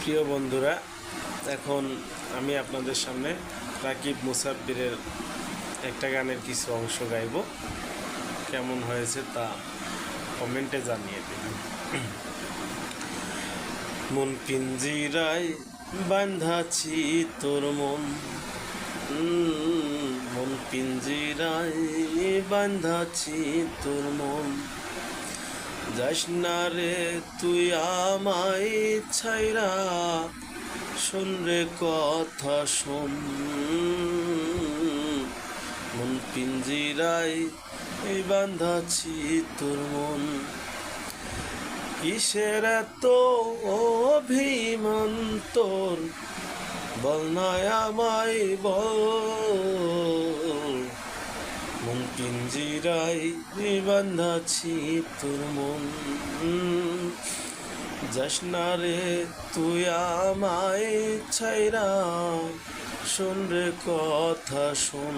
প্রিয় বন্ধুরা, এখন আমি আপনাদের সামনে রাকিব মুসাব্বিরের একটা গানের কিছু অংশ গাইব। কেমন হয়েছে তা কমেন্টে জানিয়ে দেবেন। মন পিঞ্জিরায় বাঁধাছি তোর মন, মন পিঞ্জিরায় বাঁধাছি তোর মন, যাস না রে তুই আমায় ছাইরা, শোন রে কথা শোন। মন পিঞ্জিরায় বাঁধাছি তোর মন, কিসের এত অভিমান তোর, বল না আমায় বল। মন পিঞ্জিরায় বাঁধাছি তোর মন, যাস না রে তুই আমায় ছাইরা, শোন রে কথা শোন।